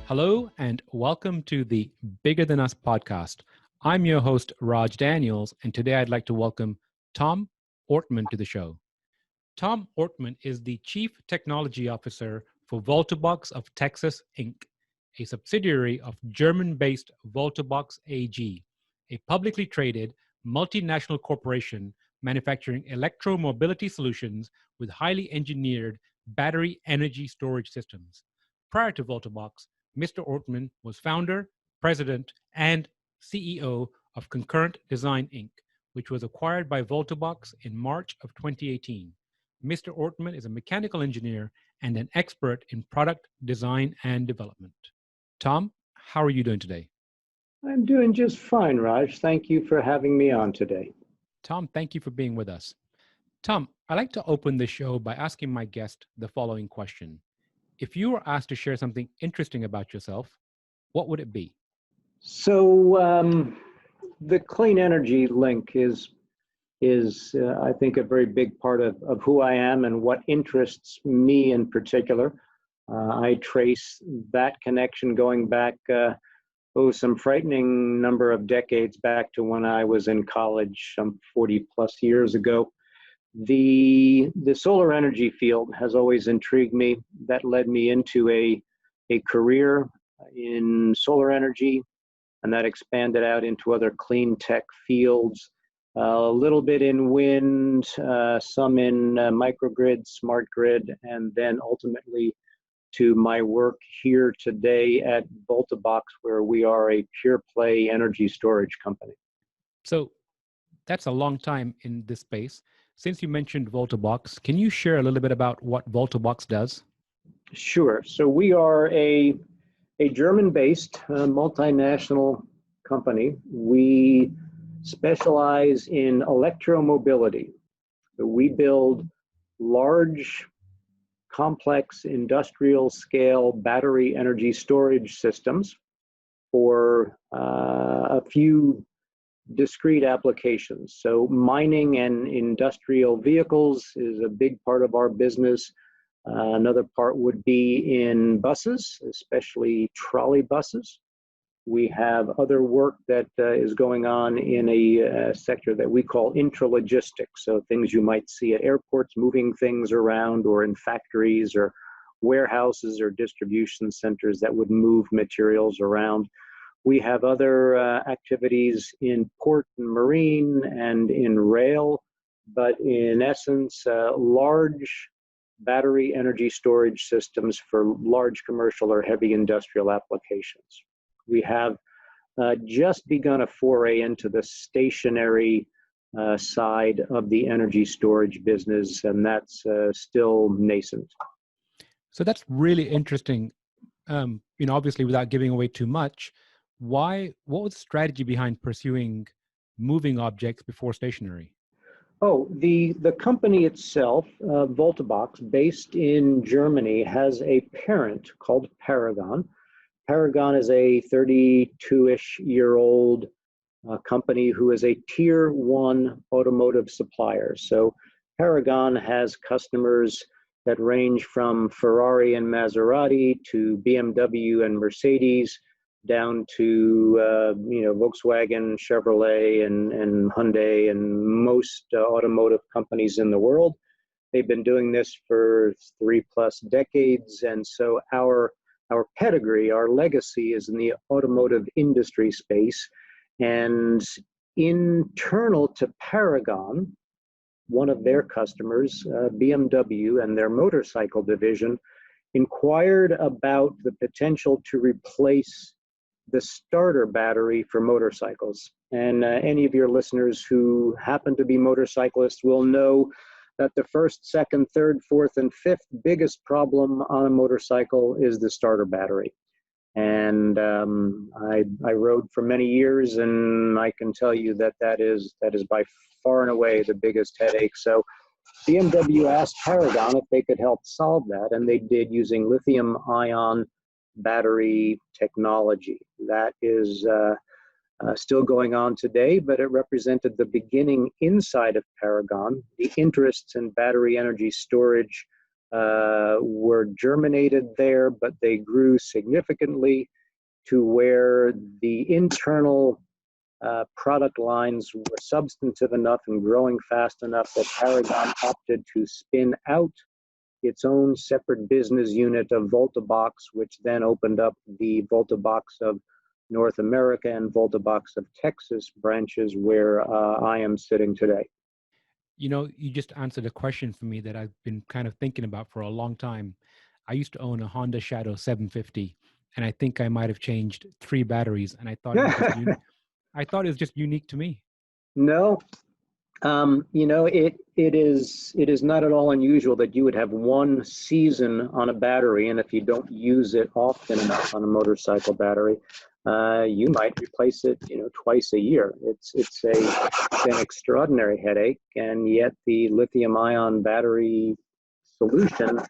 Hello and welcome to the Bigger Than Us podcast. I'm your host, Raj Daniels, and today I'd like to welcome Tom Ortman to the show. Tom Ortman is the Chief Technology Officer for Voltabox of Texas, Inc., a subsidiary of German-based Voltabox AG, a publicly traded multinational corporation manufacturing electromobility solutions with highly engineered battery energy storage systems. Prior to Voltabox, Mr. Ortman was founder, president, and CEO of Concurrent Design Inc., which was acquired by Voltabox in March of 2018. Mr. Ortman is a mechanical engineer and an expert in product design and development. Tom, how are you doing today? I'm doing just fine, Raj. Thank you for having me on today. Tom, thank you for being with us. Tom, I like to open the show by asking my guest the following question. If you were asked to share something interesting about yourself, what would it be? So the clean energy link is I think, a very big part of who I am and what interests me in particular. I trace that connection going back, some frightening number of decades back to when I was in college, some 40 plus years ago. The solar energy field has always intrigued me. That led me into a career in solar energy, and that expanded out into other clean tech fields, a little bit in wind, some in microgrid, smart grid, and then ultimately to my work here today at Voltabox, where we are a pure play energy storage company. So that's a long time in this space. Since you mentioned Voltabox, can you share a little bit about what Voltabox does? Sure. So we are a German-based multinational company. We specialize in electromobility. We build large, complex industrial scale battery energy storage systems for a few discrete applications. So mining and industrial vehicles is a big part of our business. Another part would be in buses, especially trolley buses. We have other work that is going on in a sector that we call intralogistics. So things you might see at airports, moving things around, or in factories or warehouses or distribution centers that would move materials around. We have other activities in port and marine and in rail, but in essence, large battery energy storage systems for large commercial or heavy industrial applications. We have just begun a foray into the stationary side of the energy storage business, and that's still nascent. So that's really interesting. Obviously, without giving away too much, what was the strategy behind pursuing moving objects before stationary? Oh, the company itself, Voltabox, based in Germany, has a parent called Paragon. Paragon is a 32-ish year old company who is a tier 1 automotive supplier. So Paragon has customers that range from Ferrari and Maserati to BMW and Mercedes, down to Volkswagen, Chevrolet, and Hyundai, and most automotive companies in the world. They've been doing this for 3+ decades, and so our pedigree, our legacy is in the automotive industry space. And internal to Paragon, one of their customers, BMW and their motorcycle division, inquired about the potential to replace the starter battery for motorcycles. And any of your listeners who happen to be motorcyclists will know that the first, second, third, fourth, and fifth biggest problem on a motorcycle is the starter battery. And I rode for many years, and I can tell you that is by far and away the biggest headache. So BMW asked Paragon if they could help solve that, and they did, using lithium-ion battery technology. That is still going on today, but it represented the beginning inside of Paragon. The interests in battery energy storage were germinated there, but they grew significantly to where the internal product lines were substantive enough and growing fast enough that Paragon opted to spin out its own separate business unit of Voltabox, which then opened up the Voltabox of North America and Voltabox of Texas branches, where I am sitting today. You know, you just answered a question for me that I've been kind of thinking about for a long time. I used to own a Honda Shadow 750, and I think I might have changed 3 batteries, and I thought it was just I thought it was just unique to me. No, it is not at all unusual that you would have one season on a battery, and if you don't use it often enough on a motorcycle battery, you might replace it, twice a year. It's an extraordinary headache, and yet the lithium-ion battery solution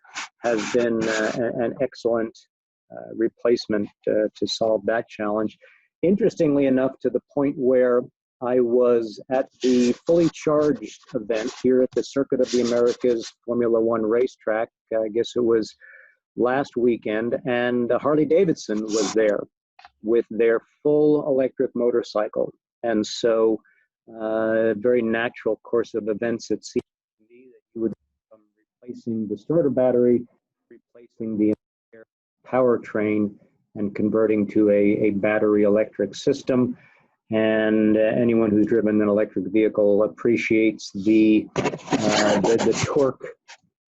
has been an excellent replacement to solve that challenge. Interestingly enough, to the point where I was at the Fully Charged event here at the Circuit of the Americas Formula One racetrack. I guess it was last weekend, and Harley Davidson was there with their full electric motorcycle. And so, very natural course of events, it seems to me that you would be replacing the starter battery, replacing the entire powertrain, and converting to a battery electric system. And anyone who's driven an electric vehicle appreciates the torque,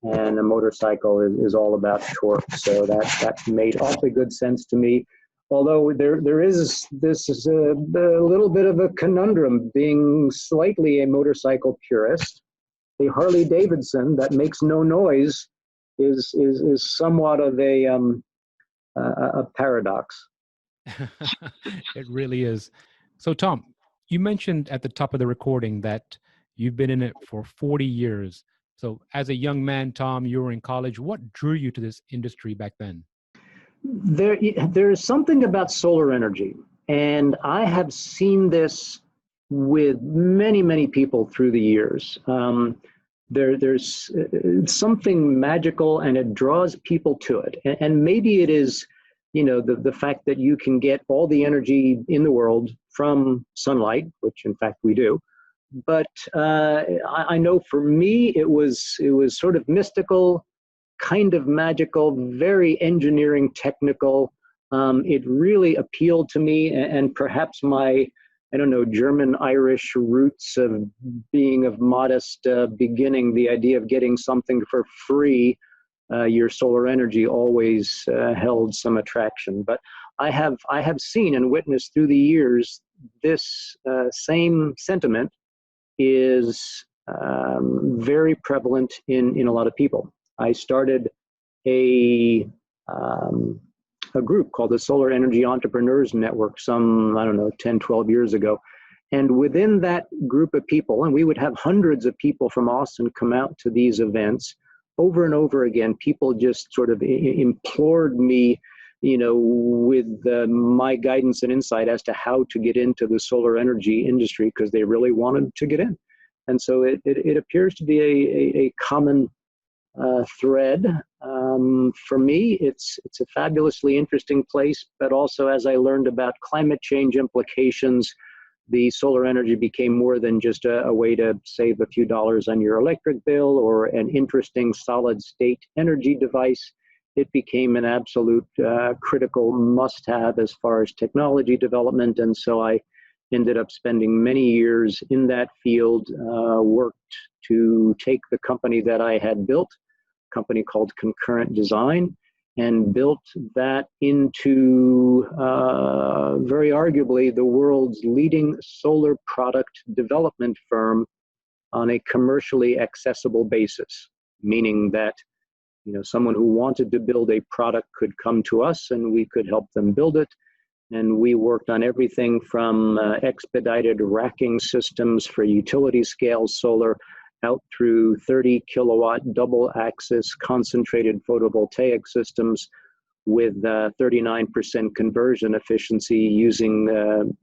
and a motorcycle is all about torque. So that made awfully good sense to me. Although there is a little bit of a conundrum, being slightly a motorcycle purist. A Harley Davidson that makes no noise is somewhat of a paradox. It really is. So, Tom, you mentioned at the top of the recording that you've been in it for 40 years. So, as a young man, Tom, you were in college. What drew you to this industry back then? There is something about solar energy, and I have seen this with many, many people through the years. There's something magical, and it draws people to it. And maybe it is, the fact that you can get all the energy in the world from sunlight, which in fact we do. But I know for me, it was sort of mystical, kind of magical, very engineering technical. It really appealed to me, and perhaps my, German-Irish roots of being of modest beginning, the idea of getting something for free, your solar energy always held some attraction. But I have seen and witnessed through the years this same sentiment is very prevalent in a lot of people. I started a group called the Solar Energy Entrepreneurs Network some, 10, 12 years ago. And within that group of people, and we would have hundreds of people from Austin come out to these events over and over again, people just sort of implored me, with my guidance and insight as to how to get into the solar energy industry, because they really wanted to get in. And so it appears to be a common thread. For me, it's a fabulously interesting place, but also as I learned about climate change implications, the solar energy became more than just a way to save a few dollars on your electric bill or an interesting solid state energy device. It became an absolute critical must-have as far as technology development. And so I ended up spending many years in that field, worked to take the company that I had built, a company called Concurrent Design, and built that into very arguably the world's leading solar product development firm on a commercially accessible basis, meaning that someone who wanted to build a product could come to us and we could help them build it. And we worked on everything from expedited racking systems for utility scale solar out through 30 kilowatt double axis concentrated photovoltaic systems with 39% conversion efficiency using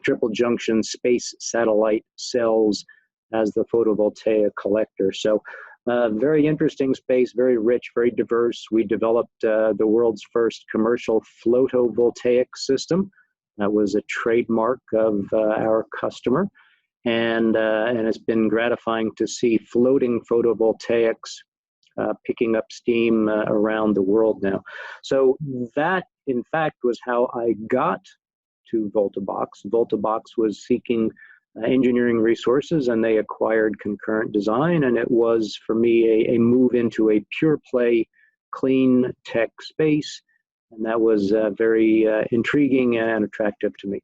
triple junction space satellite cells as the photovoltaic collector. So Very interesting space, very rich, very diverse. We developed the world's first commercial photovoltaic system. That was a trademark of our customer. And it's been gratifying to see floating photovoltaics picking up steam around the world now. So that, in fact, was how I got to Voltabox. Voltabox was seeking engineering resources, and they acquired Concurrent Design, and it was, for me, a move into a pure play clean tech space, and that was very intriguing and attractive to me.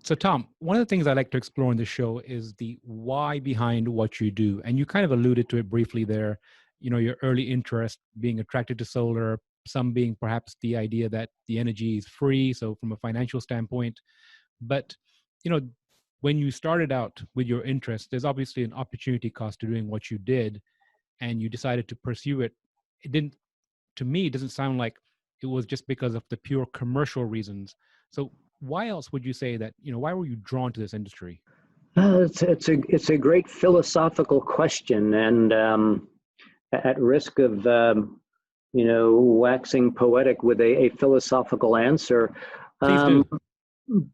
So, Tom, one of the things I like to explore in the show is the why behind what you do. And you kind of alluded to it briefly there, your early interest being attracted to solar, some being perhaps the idea that the energy is free, so from a financial standpoint. But, when you started out with your interest, there's obviously an opportunity cost to doing what you did, and you decided to pursue it. To me, it doesn't sound like it was just because of the pure commercial reasons. So why else would you say that, why were you drawn to this industry? It's a great philosophical question, and at risk of waxing poetic with a philosophical answer. Please do.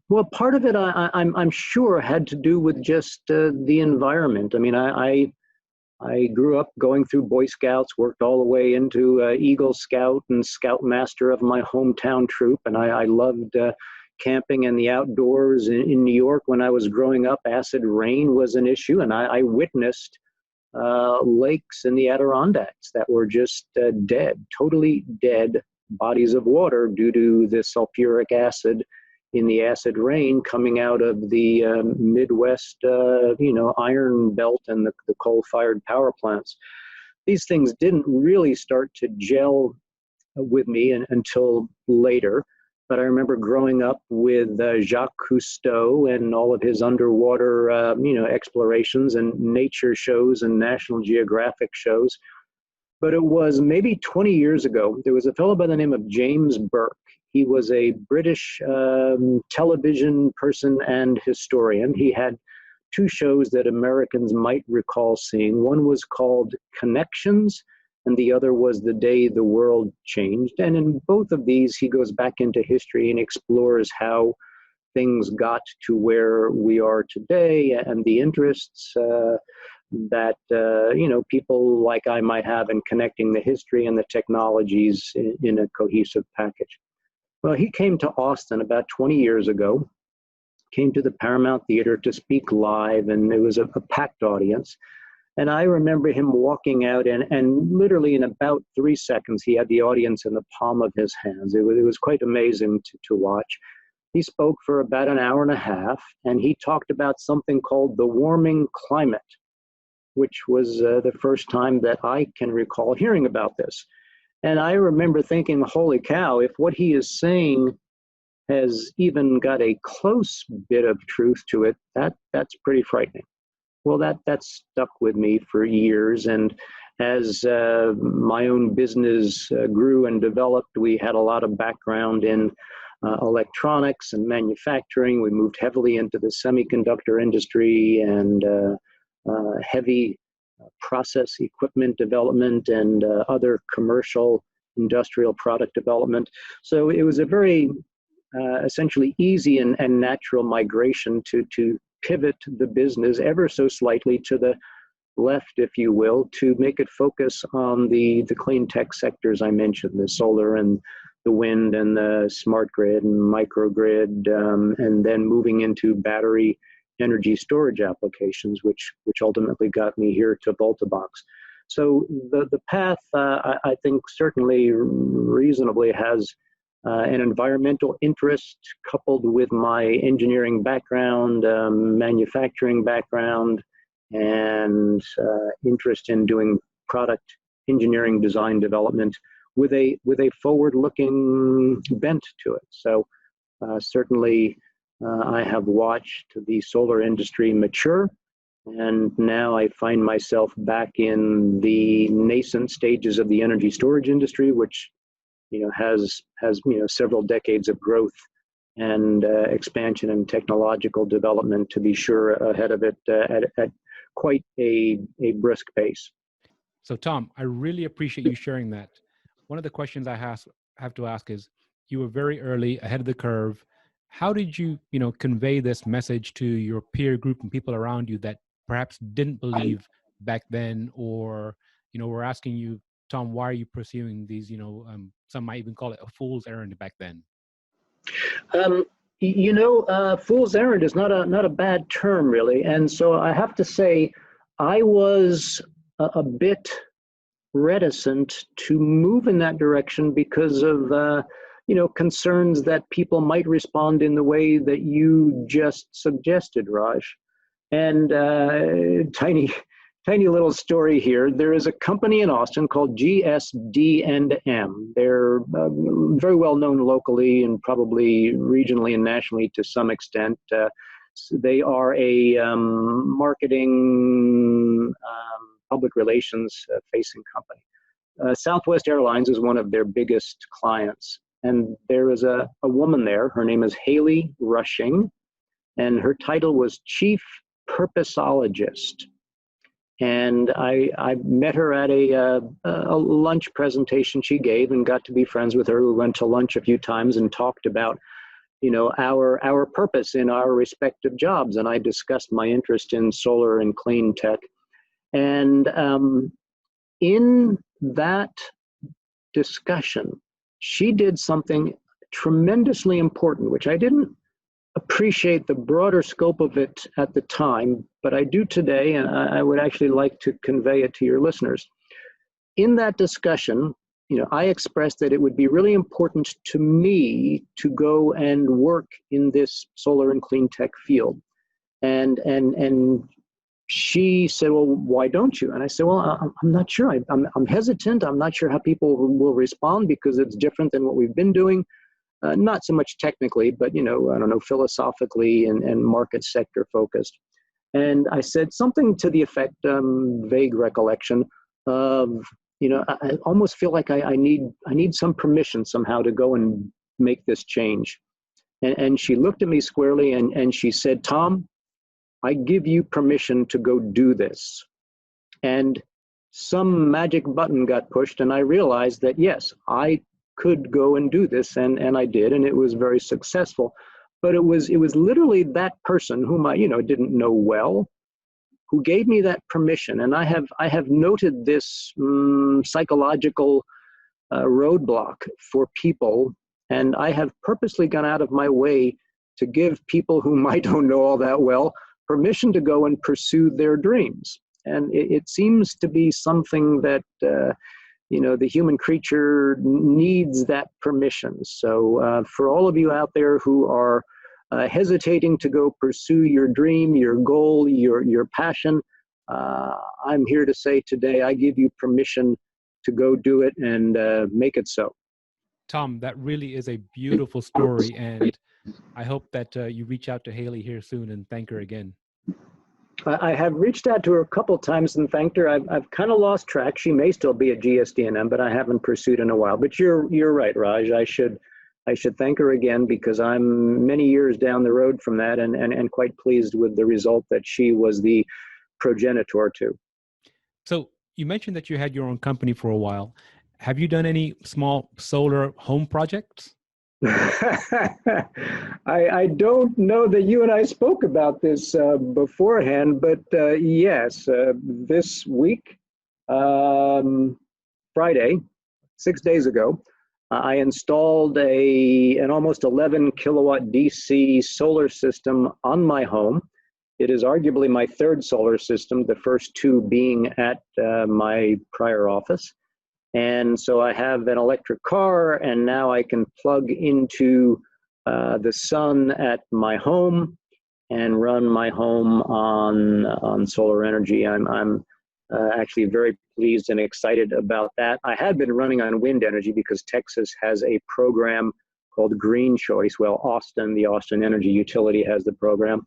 Well, part of it, I'm sure, had to do with just the environment. I mean, I grew up going through Boy Scouts, worked all the way into Eagle Scout and Scoutmaster of my hometown troop, and I loved camping and the outdoors in New York. When I was growing up, acid rain was an issue, and I witnessed lakes in the Adirondacks that were just dead, totally dead bodies of water due to the sulfuric acid in the acid rain coming out of the Midwest, iron belt and the coal-fired power plants. These things didn't really start to gel with me until later. But I remember growing up with Jacques Cousteau and all of his underwater, explorations and nature shows and National Geographic shows. But it was maybe 20 years ago. There was a fellow by the name of James Burke. He was a British television person and historian. He had two shows that Americans might recall seeing. One was called Connections, and the other was The Day the World Changed. And in both of these, he goes back into history and explores how things got to where we are today and the interests that people like I might have in connecting the history and the technologies in a cohesive package. Well, he came to Austin about 20 years ago, came to the Paramount Theater to speak live, and it was a packed audience. And I remember him walking out, and literally in about 3 seconds, he had the audience in the palm of his hands. It was quite amazing to watch. He spoke for about an hour and a half, and he talked about something called the warming climate, which was the first time that I can recall hearing about this. And I remember thinking, holy cow, if what he is saying has even got a close bit of truth to it, that's pretty frightening. Well, that stuck with me for years. And as my own business grew and developed, we had a lot of background in electronics and manufacturing. We moved heavily into the semiconductor industry and heavy process equipment development and other commercial industrial product development. So it was a very essentially easy and natural migration to pivot the business ever so slightly to the left, if you will, to make it focus on the clean tech sectors I mentioned, the solar and the wind and the smart grid and microgrid, and then moving into battery energy storage applications, which ultimately got me here to Voltabox. So the path, I think, certainly reasonably has an environmental interest coupled with my engineering background, manufacturing background, and interest in doing product engineering, design, development with a forward-looking bent to it. So certainly I have watched the solar industry mature, and now I find myself back in the nascent stages of the energy storage industry, which has several decades of growth and expansion and technological development, to be sure, ahead of it at quite a brisk pace. So, Tom, I really appreciate you sharing that. One of the questions have to ask is, you were very early, ahead of the curve. How did you, convey this message to your peer group and people around you that perhaps didn't believe back then, or, were asking you, Tom, why are you pursuing these, some might even call it a fool's errand back then? Um, fool's errand is not a bad term, really. And so I have to say, I was a bit reticent to move in that direction because of concerns that people might respond in the way that you just suggested, Raj. And tiny little story here. There is a company in Austin called GSD&M. They're very well known locally and probably regionally and nationally to some extent. They are a marketing, public relations facing company. Southwest Airlines is one of their biggest clients. And there is a woman there. Her name is Haley Rushing, and her title was Chief Purposeologist. And I met her at a lunch presentation she gave and got to be friends with her. We went to lunch a few times and talked about, our purpose in our respective jobs. And I discussed my interest in solar and clean tech. And in that discussion, she did something tremendously important, which I didn't appreciate the broader scope of it at the time, but I do today, and I would actually like to convey it to your listeners. In that discussion, I expressed that it would be really important to me to go and work in this solar and clean tech field. And she said, well, why don't you? And I said, well, I'm not sure. I'm hesitant. I'm not sure how people will respond because it's different than what we've been doing. Not so much technically, but, I don't know, philosophically and market sector focused. And I said something to the effect, vague recollection of, I almost feel like I need some permission somehow to go and make this change. And she looked at me squarely and she said, Tom, I give you permission to go do this. And some magic button got pushed and I realized that, yes, I could go and do this, and I did, and it was very successful. But it was literally that person whom I didn't know well, who gave me that permission. And I have noted this psychological roadblock for people, and I have purposely gone out of my way to give people whom I don't know all that well permission to go and pursue their dreams. And it seems to be something that the human creature needs that permission. So for all of you out there who are hesitating to go pursue your dream, your goal, your passion, I'm here to say today, I give you permission to go do it and make it so. Tom, that really is a beautiful story. And I hope that you reach out to Haley here soon and thank her again. I have reached out to her a couple times and thanked her. I've kind of lost track. She may still be at GSD&M, but I haven't pursued in a while. But you're right, Raj. I should thank her again because I'm many years down the road from that and quite pleased with the result that she was the progenitor to. So you mentioned that you had your own company for a while. Have you done any small solar home projects? I don't know that you and I spoke about this beforehand, but yes, this week, Friday, 6 days ago, I installed an almost 11 kilowatt DC solar system on my home. It is arguably my third solar system, the first two being at my prior office. And so I have an electric car, and now I can plug into the sun at my home and run my home on solar energy. I'm actually very pleased and excited about that. I had been running on wind energy because Texas has a program called Green Choice. Well, the Austin Energy Utility has the program.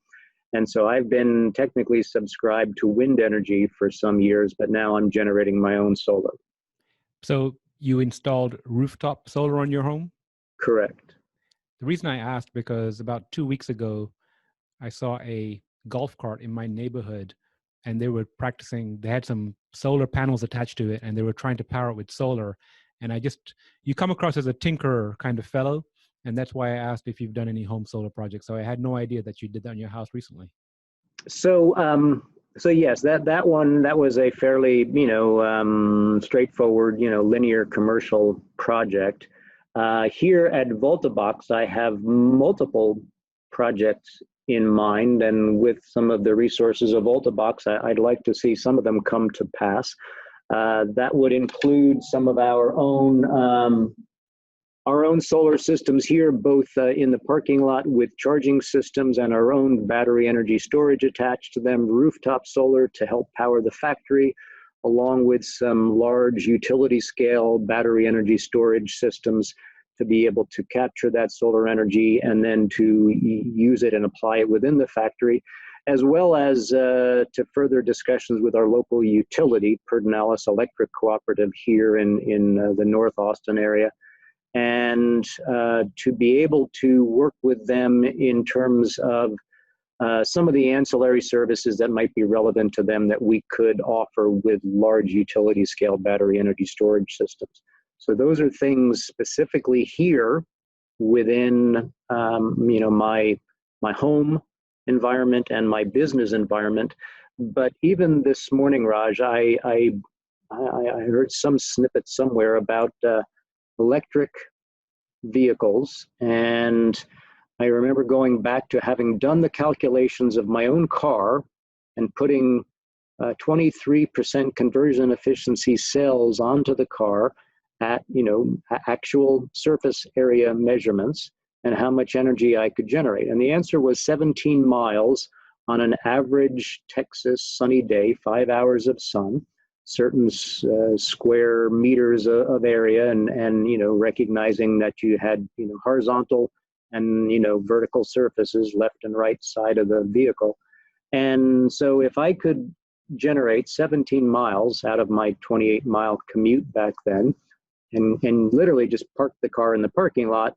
And so I've been technically subscribed to wind energy for some years, but now I'm generating my own solar. So you installed rooftop solar on your home? Correct. The reason I asked because about 2 weeks ago, I saw a golf cart in my neighborhood and they were practicing. They had some solar panels attached to it, and they were trying to power it with solar. And you come across as a tinkerer kind of fellow, and that's why I asked if you've done any home solar projects. So I had no idea that you did that in your house recently. So, so yes, that one, that was a fairly, straightforward, linear commercial project. Here at Voltabox, I have multiple projects in mind, and with some of the resources of Voltabox, I'd like to see some of them come to pass. That would include some of our own solar systems here, both in the parking lot with charging systems and our own battery energy storage attached to them, rooftop solar to help power the factory, along with some large utility scale battery energy storage systems to be able to capture that solar energy and then to use it and apply it within the factory, as well as to further discussions with our local utility, Pedernales Electric Cooperative here in the North Austin area, and to be able to work with them in terms of some of the ancillary services that might be relevant to them that we could offer with large utility scale battery energy storage systems. So those are things specifically here within my home environment and my business environment. But even this morning, Raj, I heard some snippet somewhere about electric vehicles, and I remember going back to having done the calculations of my own car and putting 23% conversion efficiency cells onto the car at actual surface area measurements and how much energy I could generate. And the answer was 17 miles on an average Texas sunny day, 5 hours of sun, certain square meters of area, and recognizing that you had horizontal and vertical surfaces left and right side of the vehicle. And so if I could generate 17 miles out of my 28-mile commute back then, and literally just park the car in the parking lot,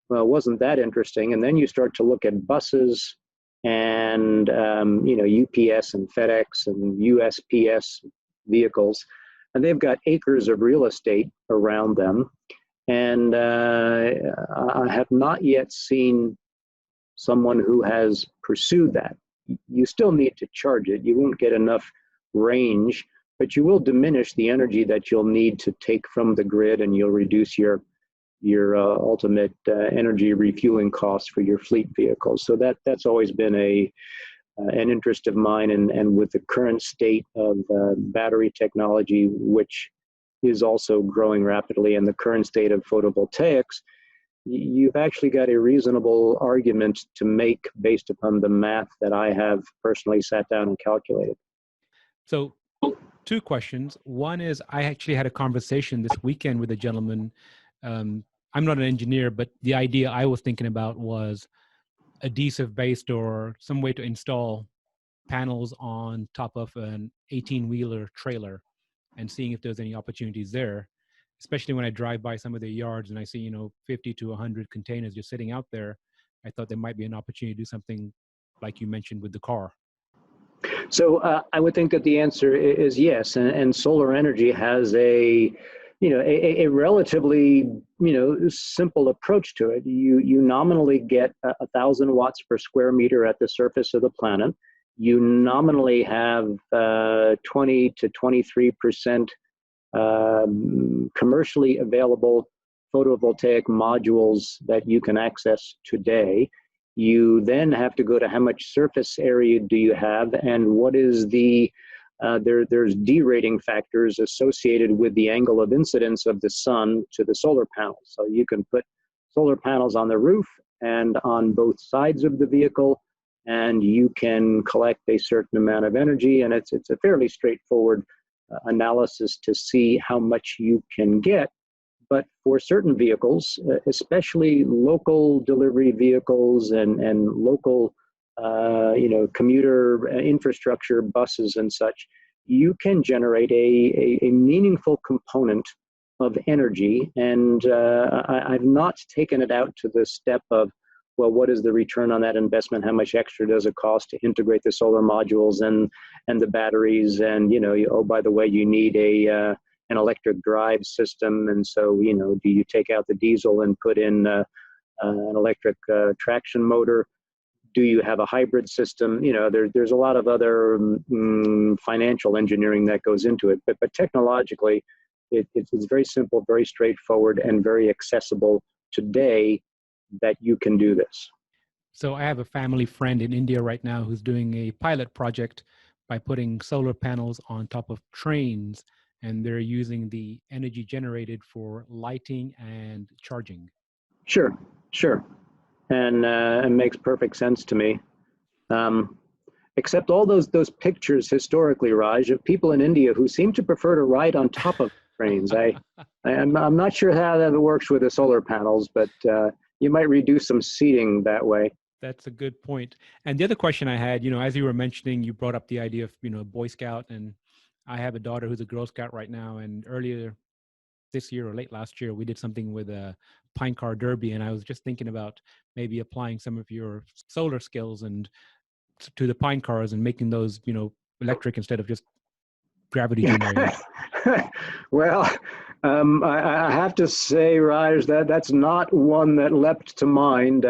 well, it wasn't that interesting. And then you start to look at buses and UPS and FedEx and USPS vehicles, and they've got acres of real estate around them. And I have not yet seen someone who has pursued that. You still need to charge it. You won't get enough range, but you will diminish the energy that you'll need to take from the grid, and you'll reduce your ultimate energy refueling costs for your fleet vehicles. So that's always been an interest of mine, and with the current state of battery technology, which is also growing rapidly, and the current state of photovoltaics, you've actually got a reasonable argument to make based upon the math that I have personally sat down and calculated. So, two questions. One is, I actually had a conversation this weekend with a gentleman. I'm not an engineer, but the idea I was thinking about was adhesive-based or some way to install panels on top of an 18-wheeler trailer and seeing if there's any opportunities there, especially when I drive by some of their yards and I see, 50 to 100 containers just sitting out there. I thought there might be an opportunity to do something like you mentioned with the car. So I would think that the answer is yes, and solar energy has a relatively simple approach to it. You nominally get 1,000 watts per square meter at the surface of the planet. You nominally have 20 to 23% commercially available photovoltaic modules that you can access today. You then have to go to how much surface area do you have, and what is there's derating factors associated with the angle of incidence of the sun to the solar panels. So you can put solar panels on the roof and on both sides of the vehicle, and you can collect a certain amount of energy, and it's a fairly straightforward analysis to see how much you can get. But for certain vehicles, especially local delivery vehicles and local commuter infrastructure, buses and such, you can generate a meaningful component of energy. And I've not taken it out to the step of well, what is the return on that investment? How much extra does it cost to integrate the solar modules and the batteries? And, oh, by the way, you need an electric drive system. And so, do you take out the diesel and put in an electric traction motor? Do you have a hybrid system? There's a lot of other financial engineering that goes into it. But technologically, it's very simple, very straightforward, and very accessible today that you can do this. So I have a family friend in India right now who's doing a pilot project by putting solar panels on top of trains, and they're using the energy generated for lighting and charging. Sure. And it makes perfect sense to me. Except all those pictures historically, Raj, of people in India who seem to prefer to ride on top of trains. I'm not sure how that works with the solar panels, but you might reduce some seating that way. That's a good point. And the other question I had, as you were mentioning, you brought up the idea of, Boy Scout, and I have a daughter who's a Girl Scout right now. And earlier this year or late last year, we did something with a pine car derby, and I was just thinking about maybe applying some of your solar skills and to the pine cars and making those, electric instead of just gravity generated. Well, I have to say, Raj, that's not one that leapt to mind.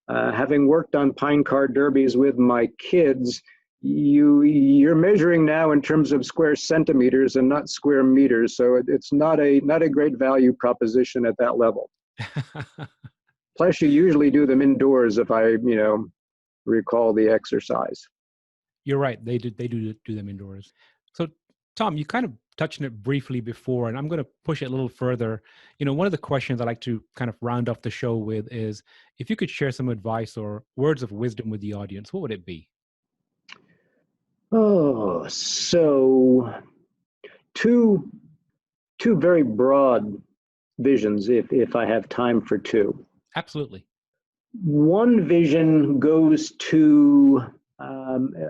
Having worked on pine car derbies with my kids, you're measuring now in terms of square centimeters and not square meters, so it's not a great value proposition at that level. Plus, you usually do them indoors, if I recall the exercise. You're right. They do them indoors. So, Tom, you kind of touched on it briefly before, and I'm going to push it a little further. One of the questions I like to kind of round off the show with is, if you could share some advice or words of wisdom with the audience, what would it be? Oh, so two very broad visions, if I have time for two. Absolutely. One vision goes to,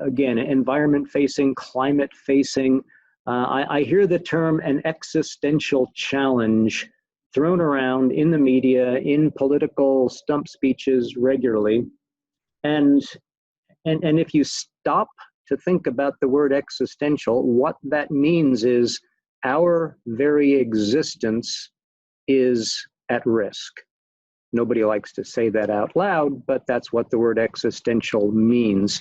again, environment facing, climate facing. I hear the term an existential challenge thrown around in the media, in political stump speeches regularly. And if you stop to think about the word existential, what that means is our very existence is at risk. Nobody likes to say that out loud, but that's what the word existential means.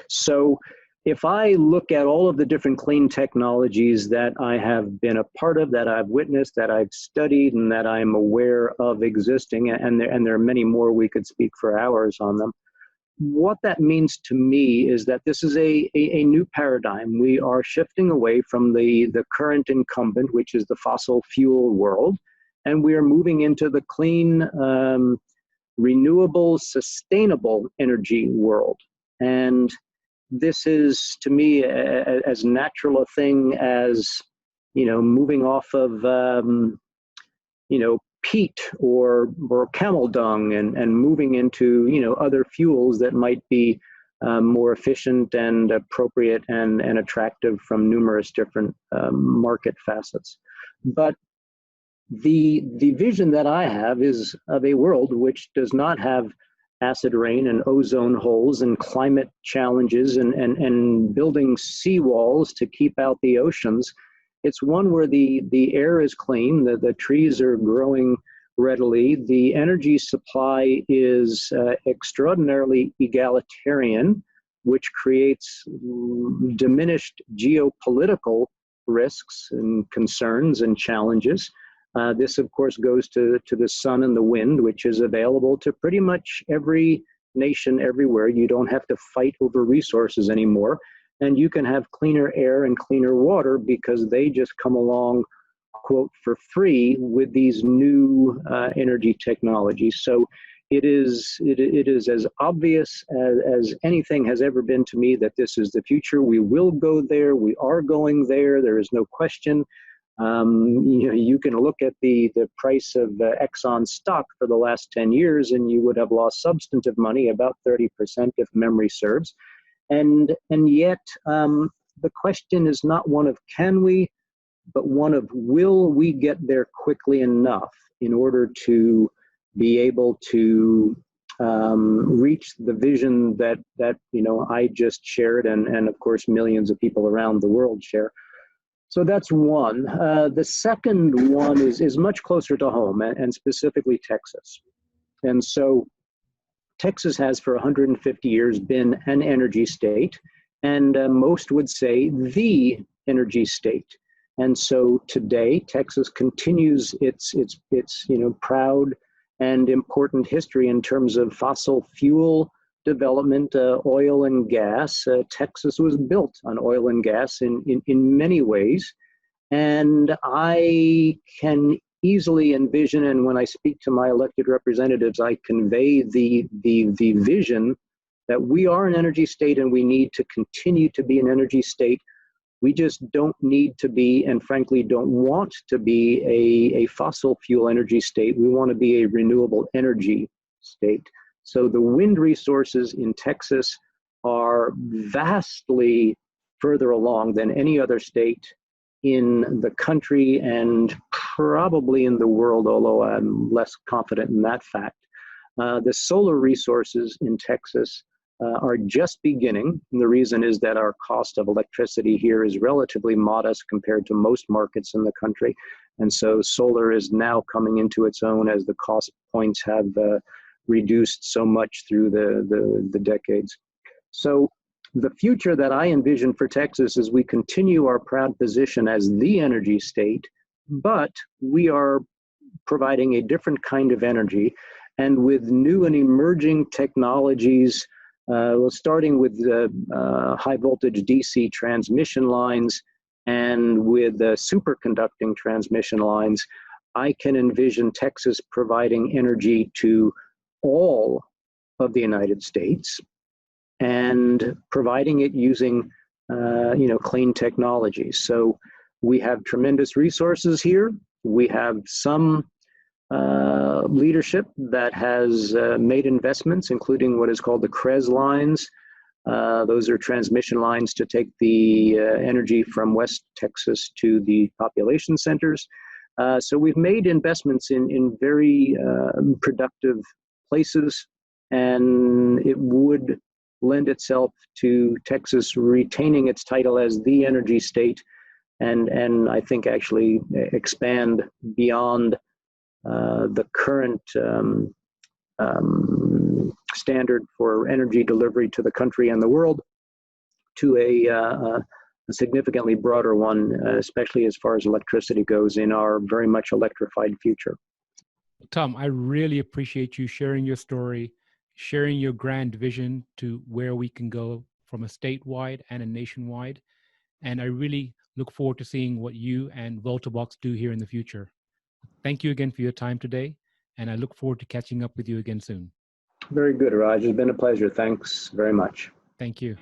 So if I look at all of the different clean technologies that I have been a part of, that I've witnessed, that I've studied, and that I'm aware of existing, and there are many more, we could speak for hours on them, what that means to me is that this is a new paradigm. We are shifting away from the current incumbent, which is the fossil fuel world, and we are moving into the clean, renewable, sustainable energy world. And this is, to me, as natural a thing as, moving off of, peat or camel dung and moving into, other fuels that might be more efficient and appropriate and attractive from numerous different market facets. But the vision that I have is of a world which does not have acid rain and ozone holes and climate challenges and building seawalls to keep out the oceans. It's one where the air is clean, the trees are growing readily, the energy supply is extraordinarily egalitarian, which creates diminished geopolitical risks and concerns and challenges. This, of course, goes to the sun and the wind, which is available to pretty much every nation everywhere. You don't have to fight over resources anymore. And you can have cleaner air and cleaner water because they just come along, quote, for free with these new energy technologies. So it is as obvious as anything has ever been to me that this is the future. We will go there. We are going there. There is no question. You can look at the price of Exxon stock for the last 10 years and you would have lost substantive money, about 30% if memory serves. And yet the question is not one of can we, but one of will we get there quickly enough in order to be able to reach the vision that I just shared, and of course millions of people around the world share. So that's one. The second one is much closer to home, and specifically Texas. And so Texas has for 150 years been an energy state, and most would say the energy state. And so today, Texas continues its proud and important history in terms of fossil fuel development, oil and gas. Texas was built on oil and gas in many ways. And I can easily envision, and when I speak to my elected representatives, I convey the vision that we are an energy state and we need to continue to be an energy state. We just don't need to be, and frankly don't want to be, a fossil fuel energy state. We want to be a renewable energy state. So the wind resources in Texas are vastly further along than any other state in the country and probably in the world, although I'm less confident in that fact. The solar resources in Texas are just beginning. And the reason is that our cost of electricity here is relatively modest compared to most markets in the country. And so solar is now coming into its own as the cost points have reduced so much through the decades. So the future that I envision for Texas is we continue our proud position as the energy state, but we are providing a different kind of energy, and with new and emerging technologies, starting with high voltage DC transmission lines and with superconducting transmission lines, I can envision Texas providing energy to all of the United States and providing it using clean technologies. So we have tremendous resources here. We have some leadership that has made investments, including what is called the CREZ lines. Those are transmission lines to take the energy from West Texas to the population centers. So we've made investments in very productive places, and it would lend itself to Texas retaining its title as the energy state, and I think actually expand beyond the current standard for energy delivery to the country and the world to a significantly broader one, especially as far as electricity goes in our very much electrified future. Tom, I really appreciate you sharing your story, sharing your grand vision to where we can go from a statewide and a nationwide. And I really look forward to seeing what you and Voltabox do here in the future. Thank you again for your time today, and I look forward to catching up with you again soon. Very good, Raj. It's been a pleasure. Thanks very much. Thank you.